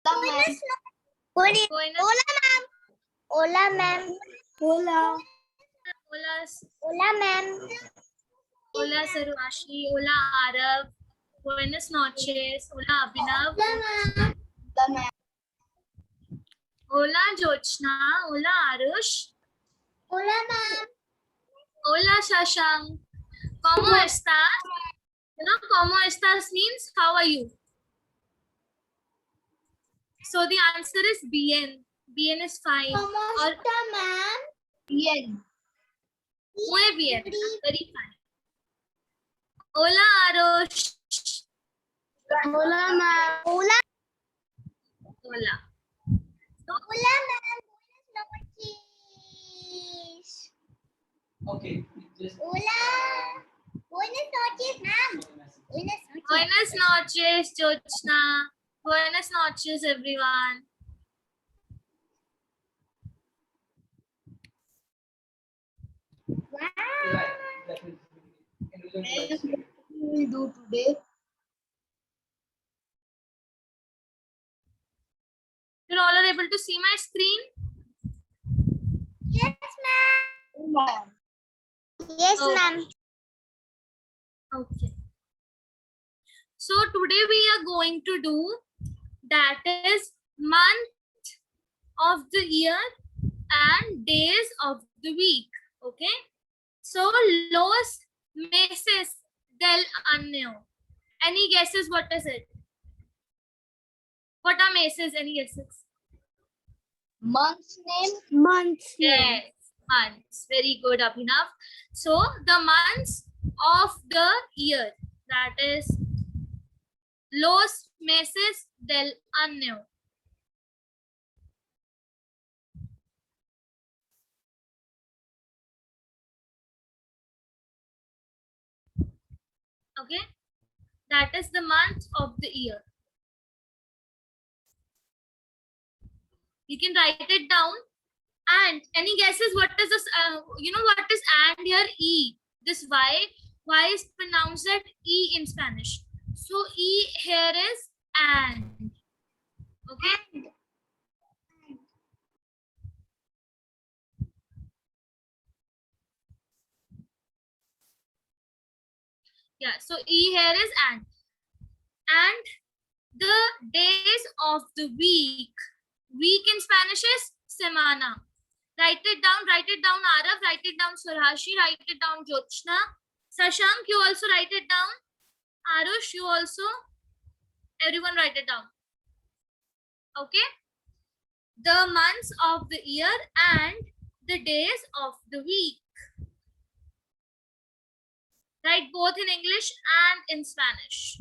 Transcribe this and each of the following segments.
Ola ma'am. Ola ma'am. Ola. Ola ma'am. Hola Sarvashi, hola Arav, buenas noches, hola Abhinav, hola Jyotsna, hola Arush, Ola ma'am. hola Shashank. ¿Cómo estás? You know, ¿cómo estás means how are you? So the answer is bien. Bien is fine. ¿Cómo Or está ma'am? Bien. muy bien. Very fine. Hola Arush. Hola ma'am. Hola. Hola. Hola ma'am. Buenas noches. Okay. Hola. Buenas noches ma'am. Buenas noches. Buenas noches Jyotsna. Buenas noches everyone. Wow. Right. We do today. You all are able to see my screen? Yes ma'am. Yes Okay. ma'am. Okay. So today we are going to do that is month of the year and days of the week. Okay. So los meses del año. Any guesses? What is it? What are meses? Any guesses? Month's name? Month's Yes, months. Very good, Abhinav. So the months of the year, that is los meses del año. Okay, that is the month of the year. You can write it down. And any guesses? What is this? You know what is and here? E. This Y is pronounced as E in Spanish. So E here is and. Okay. Yeah. So E here is and. And the days of the week. Week in Spanish is semana. Write it down, Arav, write it down, Surhashi, write it down, Jyotsna. Shashank, you also write it down. Arush, you also. Everyone write it down. Okay? The months of the year and the days of the week. Write both in English and in Spanish.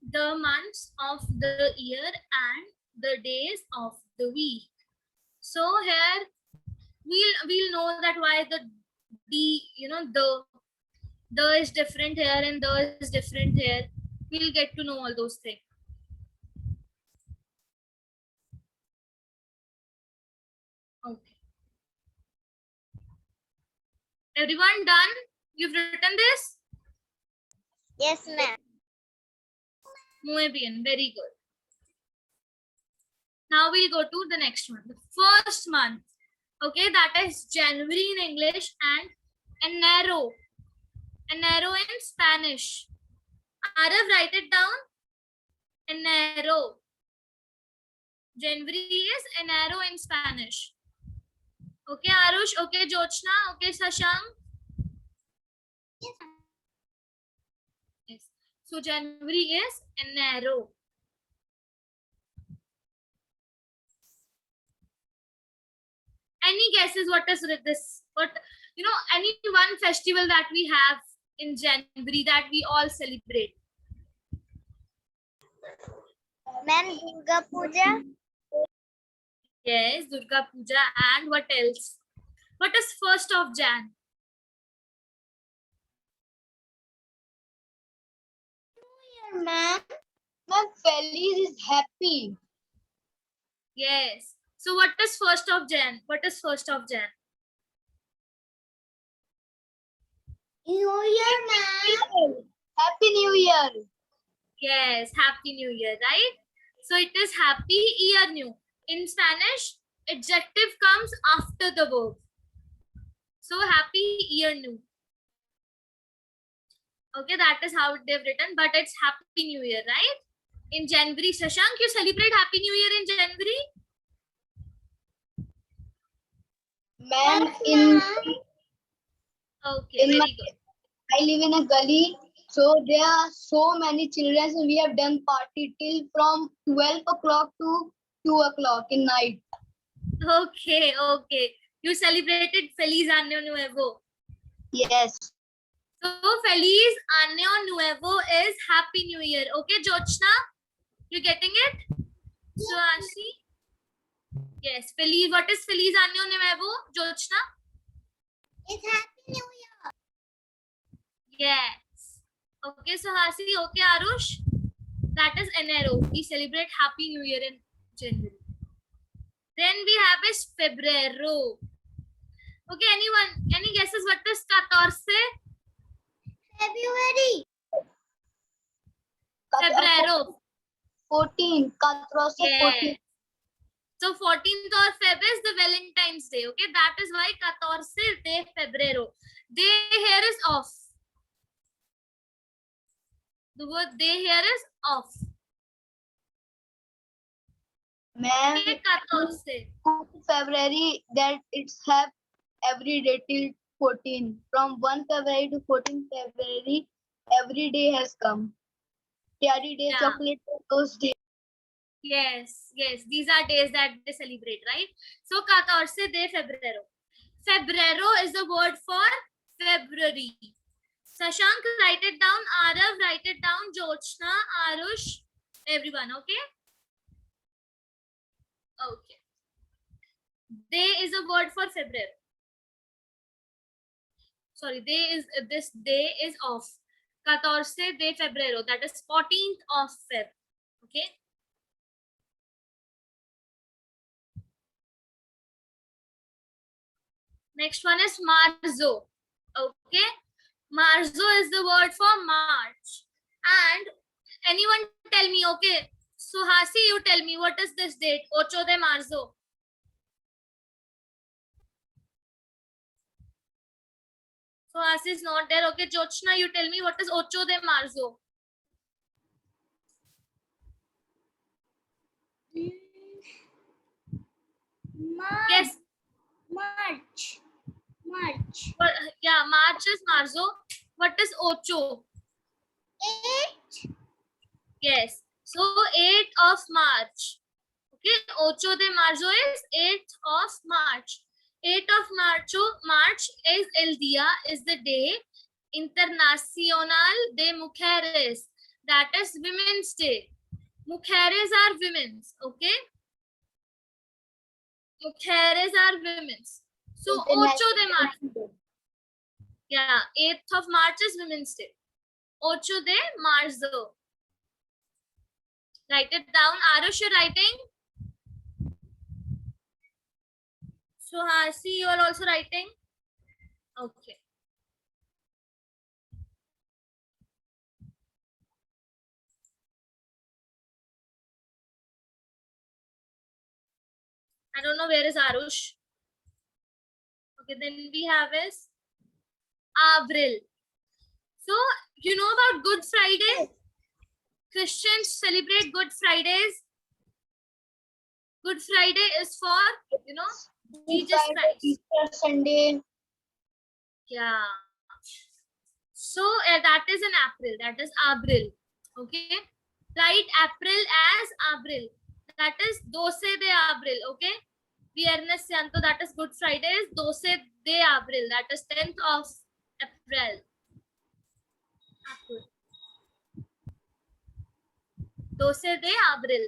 The months of the year and the days of the week. So here we'll know that why the the is different here and the is different here. We'll get to know all those things. Okay. Everyone done? You've written this? Yes ma'am. Muy bien, very good. Now we'll go to the next one. The first month. Okay, that is January in English and enero. Enero in Spanish. Arav, write it down. Enero. January is enero in Spanish. Okay, Arush. Okay, Jyotsna. Okay, Shashank. Yes. So January is enero. Any guesses? What is this? What, you know, any one festival that we have in January that we all celebrate? Ma'am, Durga Puja. Yes, Durga Puja. And what else? What is 1st of Jan? Ma'am. Ma'am, Feliz is happy. Yes. So what is 1st of Jan? What is 1st of Jan? New Year, ma'am. Happy New Year. Yes, Happy New Year, right? So it is Happy Year New. In Spanish, adjective comes after the verb. So Happy Year New. Okay, that is how they've written, but it's Happy New Year, right? In January, Shashank, you celebrate Happy New Year in January? Ma'am, Okay, in my, very good. I live in a gully, so there are so many children. So we have done party till from 12 o'clock to 2 o'clock in night. Okay, okay. You celebrated Feliz Año Nuevo. Yes. So Feliz Año Nuevo is Happy New Year. Okay, Jochna? You getting it? So Ashi? Yes. Feliz. What is Feliz Año Nuevo, Jochna? It's Happy New Year. Yes. Okay, so Hasi. Okay, Arush? That is enero. We celebrate Happy New Year in January. Then we have is febrero. Okay, anyone? Any guesses what is 14? February. Febrero. 14. 14. Yes. So 14th of Feb is the Valentine's Day. Okay, that is why 14 de febrero. Day here is off. The word day here is off. Ma'am, Okay, 14. February that it's have every day till 14. From 1 February to 14 February, every day has come. Teddy Day, Yeah. chocolate day, those days. Yes, yes. These are days that they celebrate, right? So 14 de febrero. Febrero is the word for February. Sashank, write it down. Arav, write it down. Jochna, Arush, everyone, okay? Okay. Day is a word for February. Sorry, this day is off. 14 de febrero. That is 14th of Feb. Okay. Next one is marzo. Okay. Marzo is the word for March. And anyone tell me, okay. So Hasi, you tell me, what is this date? 8 de marzo. So Hasi is not there. Okay, Jochna, you tell me, what is 8 de marzo? March. Yes. March. Yeah, March is marzo. What is 8? 8. Yes. So 8th of March. Okay, 8 de marzo is 8th of March. 8th of March is el día, is the day internacional de mujeres. That is Women's Day. Mujeres are women's. Okay. Mujeres are women's. So 8 de marzo. Yeah, 8th of March is Women's Day. 8 de marzo. Write it down. Arush, you're writing? So Hasi, you are also writing? Okay. I don't know where is Arush. Okay, then we have is Avril. So, you know about Good Friday? Christians celebrate Good Fridays. Good Friday is for, you know, Jesus Christ. Easter Sunday. Yeah. So, that is in April. That is Avril. Okay. Write April as Avril. That is 12 de Abril. Okay. Viernes Santo, that is Good Friday, is 12 de Abril. That is 10th of April. 12 de abril.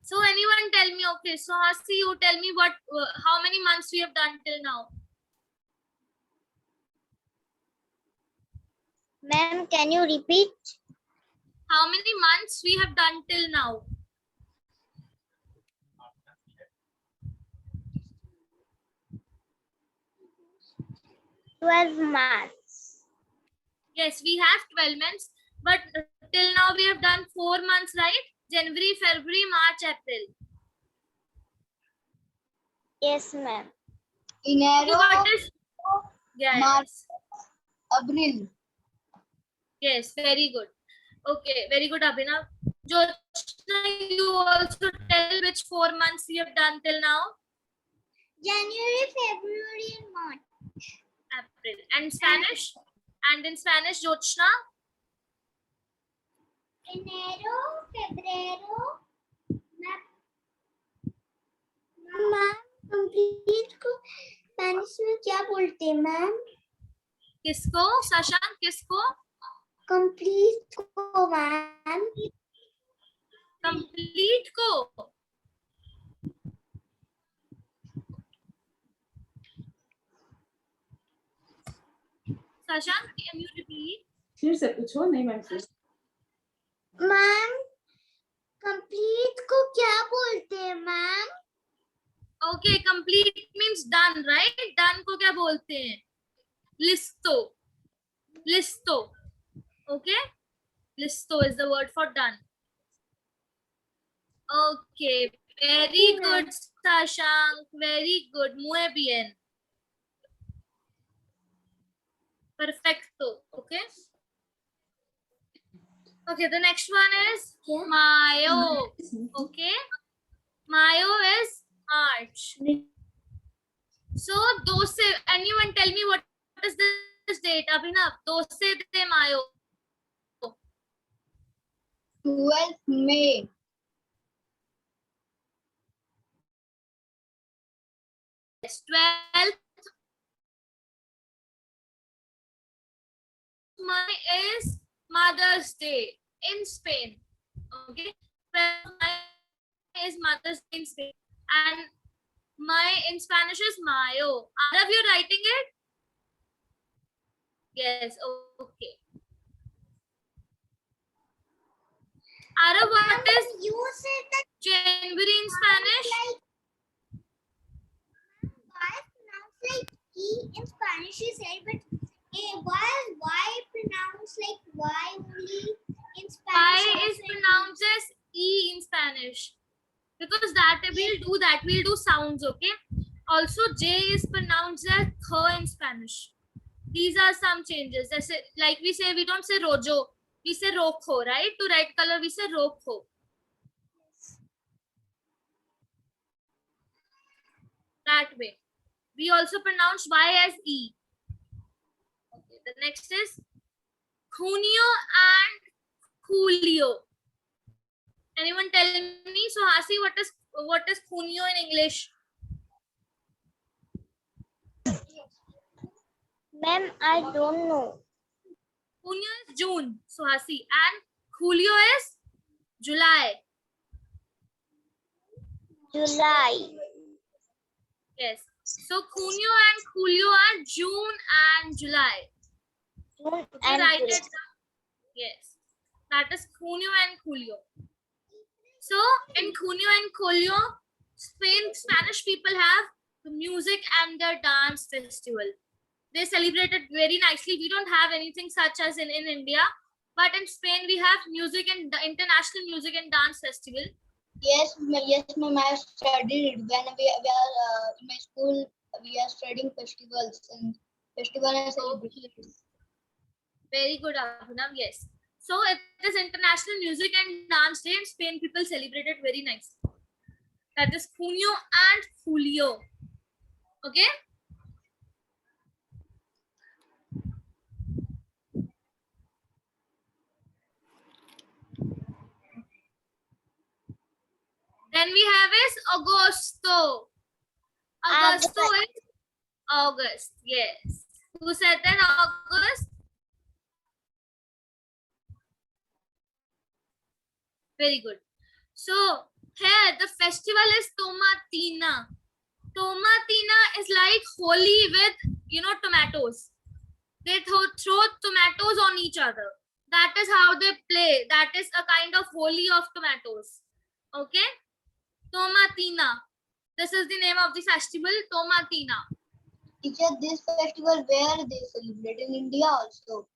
So anyone tell me, okay, so Hasi, you tell me what, how many months we have done till now? Ma'am, can you repeat? How many months we have done till now? 12 months. Yes, we have 12 months, but till now we have done 4 months, right? January, February, March, April. Yes, ma'am. So Enero, what is? Yes. March, April. Yes, very good. Okay, very good, Abhinav. Jyotsna, you also tell which 4 months you have done till now? January, February, and March. April. And Spanish? And in Spanish, Jyotsna? Enero, febrero. Ma'am complete को Spanish में क्या बोलते हैं ma'am? किसको? शशांक, किसको? Complete को ma'am. Complete को? Shashank, can you repeat? फिर से पूछो, नहीं मैम से. मैम कंप्लीट को क्या बोलते हैं ma'am? Okay, complete means done, right? Done को क्या बोलते हैं? Listo. Listo. Okay? Listo is the word for done. Okay. Very good, Shashank. Very good. Muy bien. Perfecto. Okay? Okay, the next one is Mayo. Okay? Mayo is March. So, 12, anyone tell me what is this date? Abhinav, 12 de Mayo. 12th May. Yes, 12th May is Mother's Day in Spain. Okay, 12th May is Mother's Day in Spain, and May in Spanish is Mayo. Are you writing it? Yes. Okay. Ara, what is You said that January in Spanish? why pronounced like E in Spanish you said, but why pronounced like Y only in Spanish? Pi is also? pronounced as E in Spanish. Because that we'll do that. We'll do sounds, okay? Also, J is pronounced as th in Spanish. These are some changes. Like we say, we don't say rojo. We say rojo, right? To red color, we say rojo. That way. We also pronounce Y as E. Okay, the next is Junio and Julio. Anyone tell me? So, Hasi, what is Junio in English? Ma'am, I don't know. Junio is June, so Hasi, and Julio is July. July. Yes. So Junio and Julio are June and July. June Okay, and write July. it down. Yes. That is Junio and Julio. So in Junio and Julio, Spanish people have the music and their dance festival. They celebrate it very nicely. We don't have anything such as in India, but in Spain we have music and international music and dance festival. Yes, ma'am. I studied when we are in my school. We are studying festivals and celebrations. Very good, Abhinav. Yes. So it is International Music and Dance Day in Spain. People celebrate it very nicely. That is Junio and Julio. Okay. Agosto. Agosto is August. Yes. Who said that? August? Very good. So here the festival is Tomatina. Tomatina is like Holi with tomatoes. They throw tomatoes on each other. That is how they play. That is a kind of Holi of tomatoes. Okay? Tomatina. This is the name of the festival, Tomatina. Teacher, this festival where they celebrate in India also.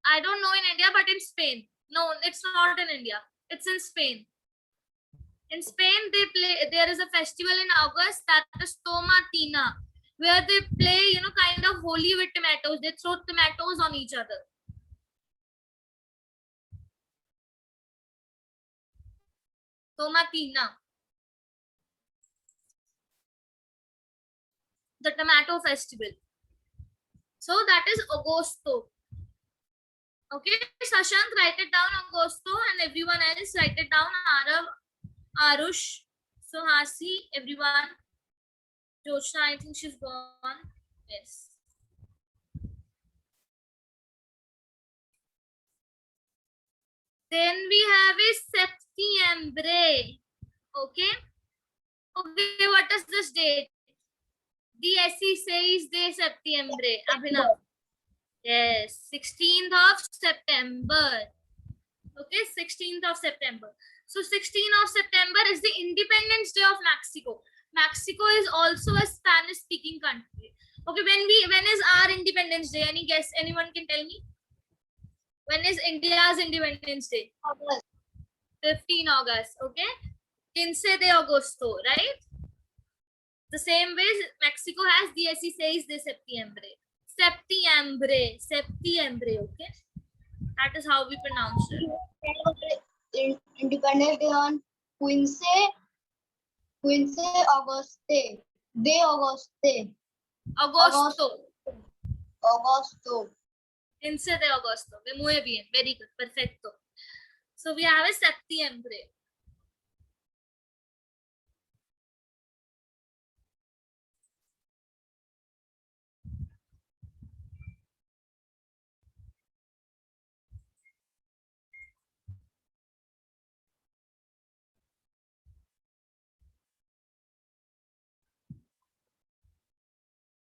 I don't know in India, but in Spain. No, it's not in India. It's in Spain. In Spain, there is a festival in August that is Tomatina, where they play, kind of Holi with tomatoes. They throw tomatoes on each other. Tomatina. The tomato festival. So that is Agosto. Okay, Sashank, write it down, Agosto, and everyone else write it down, Arav, Arush, Suhasi, everyone. Joshna, I think she's gone. Yes. Then we have a Septiembre. Okay. Okay, what is this date? The SE says de Septiembre. Abhinav. Yes, 16th of September. Okay, 16th of September. So 16th of September is the Independence Day of Mexico. Mexico is also a Spanish-speaking country. Okay, when is our Independence Day? Any guess? Anyone can tell me? When is India's Independence Day? August. 15 August. Okay, 15 de Agosto, right? The same way Mexico has the SE says de Septiembre. Septiembre, okay? That is how we pronounce it. Independence Day on 15 Auguste. De Auguste. Agosto. Agosto. 15 de Agosto. Muy bien. Very good. Perfecto. So we have a Septiembre.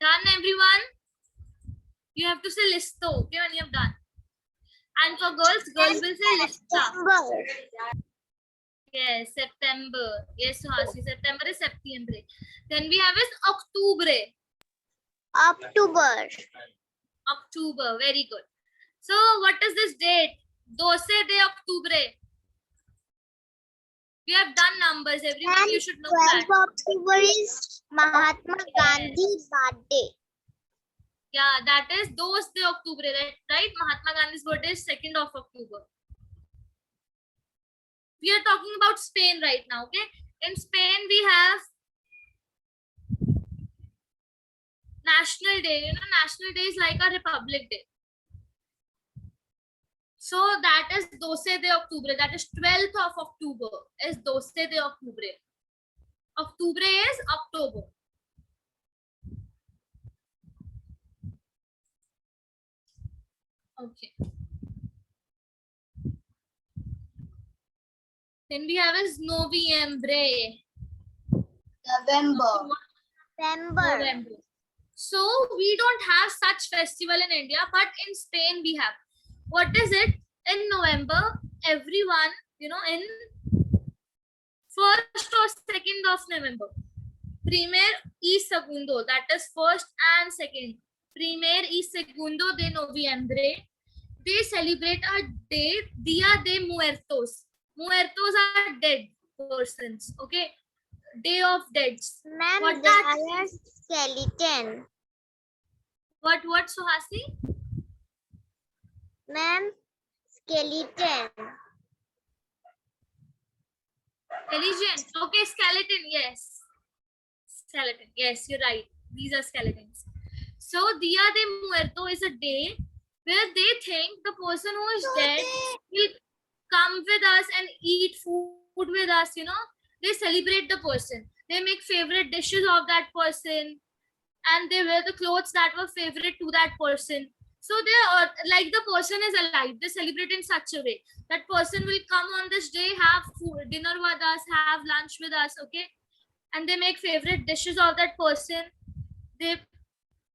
Done, everyone? You have to say listo, okay, when you have done. And for girls will say lista. Yes, September. Yes, Suhasi. September is Septiembre. Then we have is Octubre. October. Very good. So what is this date? 12 de Octubre. We have done numbers. Everyone, you should know that. October is Mahatma Gandhi's birthday. Yeah, that is 12 de Octubre, right? Mahatma Gandhi's birthday is 2nd of October. We are talking about Spain right now, okay? In Spain, we have National Day. National Day is like a Republic Day. So that is 12 de Octubre. That is 12th of October is 12 de Octubre. Octubre is October. Okay. Then we have is Noviembre. November. So we don't have such festival in India, but in Spain we have. What is it? In November, everyone, in 1st or 2nd of November, Primer y Segundo, that is 1st and 2nd. Primer y Segundo de Noviembre, they celebrate a day, Dia de Muertos. Muertos are dead persons, okay? Day of Deads. Ma'am, What they that are a skeleton. What, Suhasi? Ma'am, skeleton. Intelligent. Okay, skeleton. Yes. Skeleton. Yes, you're right. These are skeletons. So, Dia de Muerto is a day where they think the person who is dead will come with us and eat food with us, they celebrate the person. They make favorite dishes of that person, and they wear the clothes that were favorite to that person. So they are like the person is alive. They celebrate in such a way that person will come on this day, have food, dinner with us, have lunch with us, okay? And they make favorite dishes of that person. They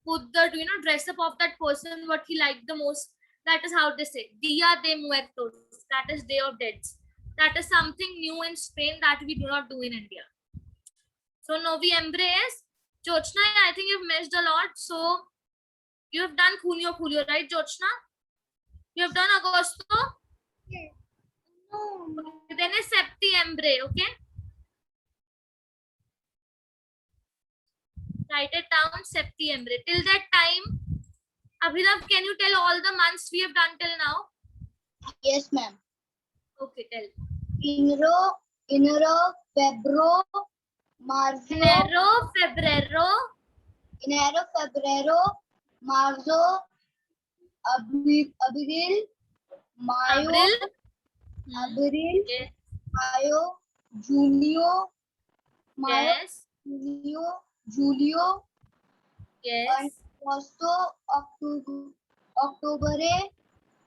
put the dress up of that person what he liked the most. That is how they say Dia de Muertos. That is Day of Deads. That is something new in Spain that we do not do in India. So Noviembre is Jochna. I think you've missed a lot. So you have done Junio Julio, right, Jochna? You have done Agosto. No. Okay, then is Septiembre. Okay. Write it down, Septiembre. Till that time, Abhinav, can you tell all the months we have done till now? Yes, ma'am. Okay, tell. Enero, Febro, Marzo, Enero, Febrero, Marzo, Abril, Mayo, Abril. Abril, Yes. Mayo, Junio, Mayo, Yes. Julio, and Yes. also October,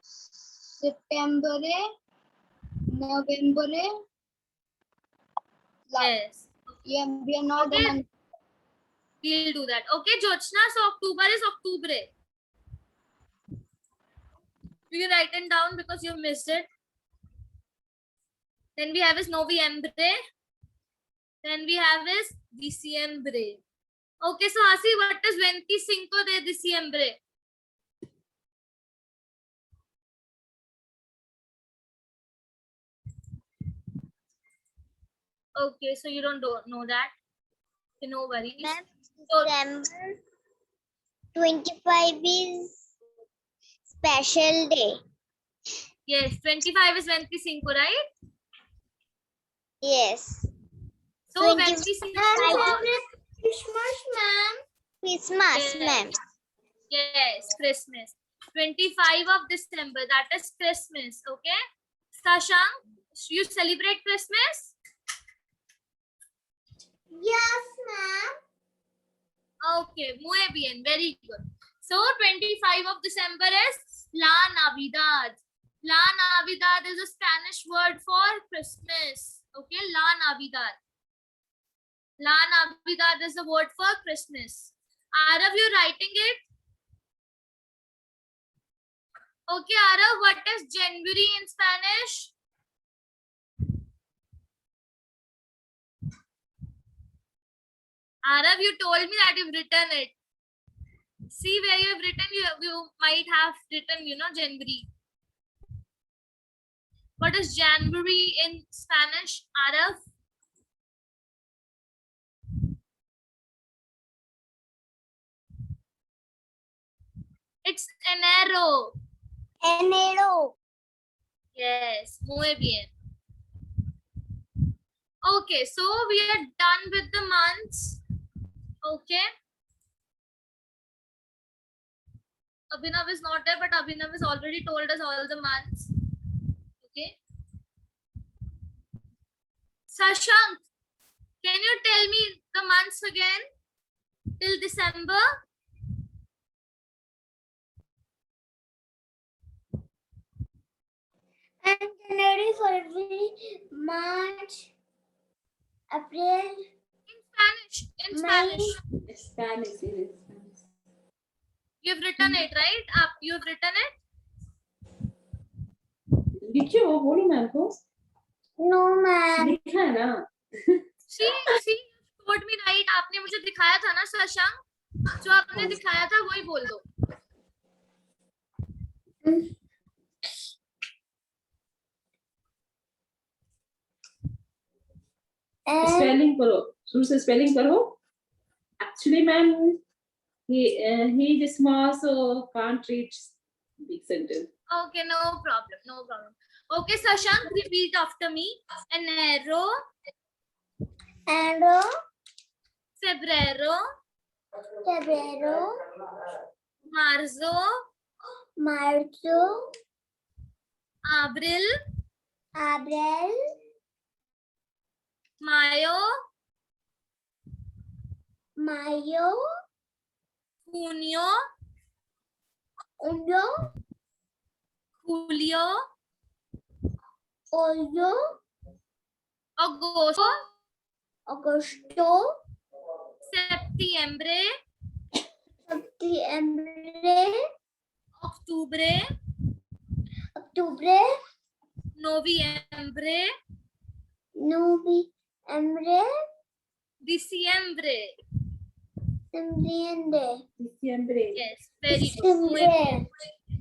September, November. Yes. Yeah, we are not the Okay. month. We'll do that. Okay, Jochna. So October is Octubre. You can write it down because you missed it. Then we have is Noviembre. Then we have is Diciembre. Okay, so Asi, what is 25 de Diciembre? Okay, so you don't know that. Okay, no worries. Ma'am, So, December 25 is special day. yes, 25 is 25, right? Yes. So 25 25. Christmas, ma'am. Christmas, Yes. ma'am. Yes, Christmas. 25 of December, that is Christmas, okay? Sashank, you celebrate Christmas? Yes, ma'am. Okay, muy bien, very good. So 25 of December is La Navidad. La Navidad is a Spanish word for Christmas. Okay, La Navidad. La Navidad is the word for Christmas. Arav, you writing it? Okay, Arav, what is January in Spanish? Arav, you told me that you've written it. See where you have written, you might have written, January. What is January in Spanish, Arav? It's enero. Enero. Yes, muy bien. Okay, so we are done with the months. Okay. Abhinav is not there, but Abhinav has already told us all the months. Okay. Sashank, can you tell me the months again till December? And January, February, March, April, In Spanish. In Spanish. Spanish, it is Spanish. You've written it, right? You've written it? लिखे हो बोलो ma'am को No, ma'am. लिखा है ना See, told me right. आपने मुझे दिखाया था ना शशांक? जो आपने दिखाया था वही बोल दो. स्पेलिंग करो शुरू से स्पेलिंग करो actually ma'am he is small so can't reach big sentence. Okay, no problem, no problem. Okay, Sashank, repeat after me. Enero, Enero, febrero, Febrero, marzo, Marzo, abril, Abril, Mayo, Mayo, junio, Uno, julio, Oyo, agosto, Agosto, septiembre, Septiembre, octubre, Octubre, noviembre, Noviembre, diciembre. Diciembre, Diciembre. Yes, very good. Muy bien.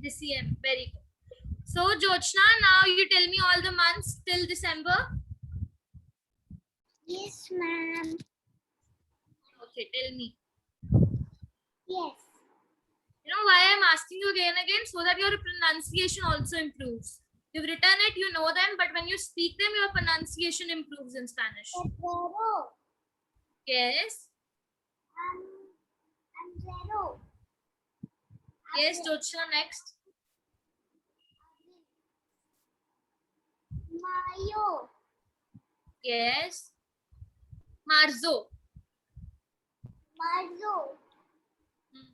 Diciembre. December, very good. So, Jyotsna, now you tell me all the months till December. Yes, ma'am. Okay, tell me. Yes. You know why I'm asking you again and again? So that your pronunciation also improves. You've written it, you know them, but when you speak them, your pronunciation improves in Spanish. Febrero. Yes. I'm zero. Yes, Jyotsna, next. Mayo, Yes. Marzo. Marzo, Hmm.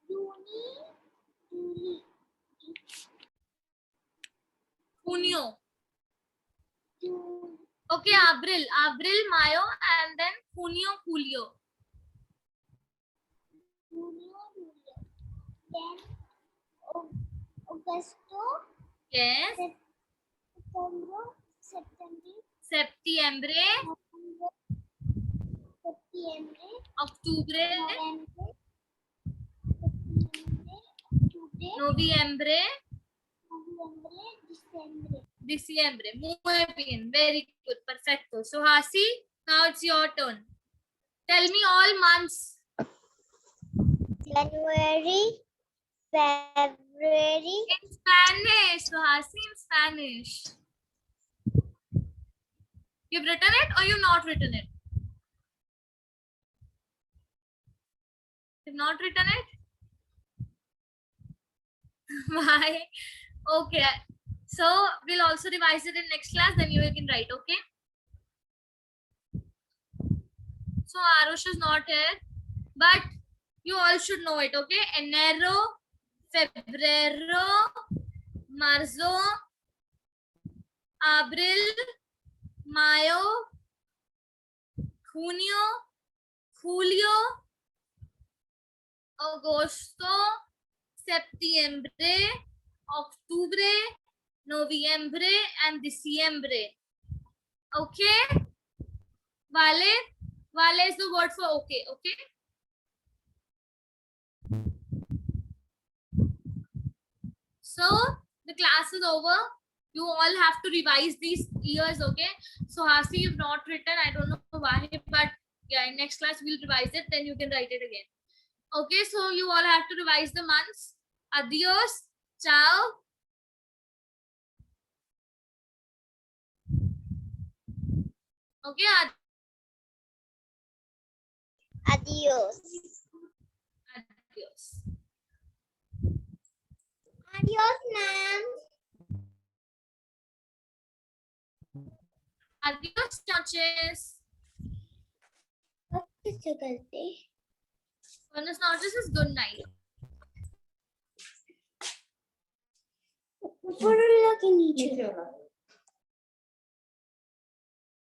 Juni, Junio. June, Okay, Abril. Abril, Mayo, and then Junio, Julio. Julio, then Augusto, Yes. September, Septiembre, November, September, octubre, November, September, Octubre, noviembre, November, December. diciembre. Muy bien. Very good. Perfecto. So, Hasi, now it's your turn. Tell me all months. January, February, In Spanish. So, Hasi, in Spanish. You've written it or you've not written it? You've not written it? Why? Okay. So, we'll also revise it in next class. Then you can write, okay? So, Arush is not here. But you all should know it, okay? Enero, febrero, marzo, abril, mayo, junio, julio, agosto, septiembre, octubre, noviembre, and diciembre. Okay? Vale? Vale is the word for okay, okay? So the class is over. You all have to revise these years, okay? So Hasi, you've not written. I don't know why, but yeah, in next class we'll revise it. Then you can write it again. Okay, so you all have to revise the months. Adios. Ciao. Okay. adios. Adios. Adios, ma'am. Adios, noches. What is your birthday? Buenas noches is good night. Por lo que ni नीचे वाला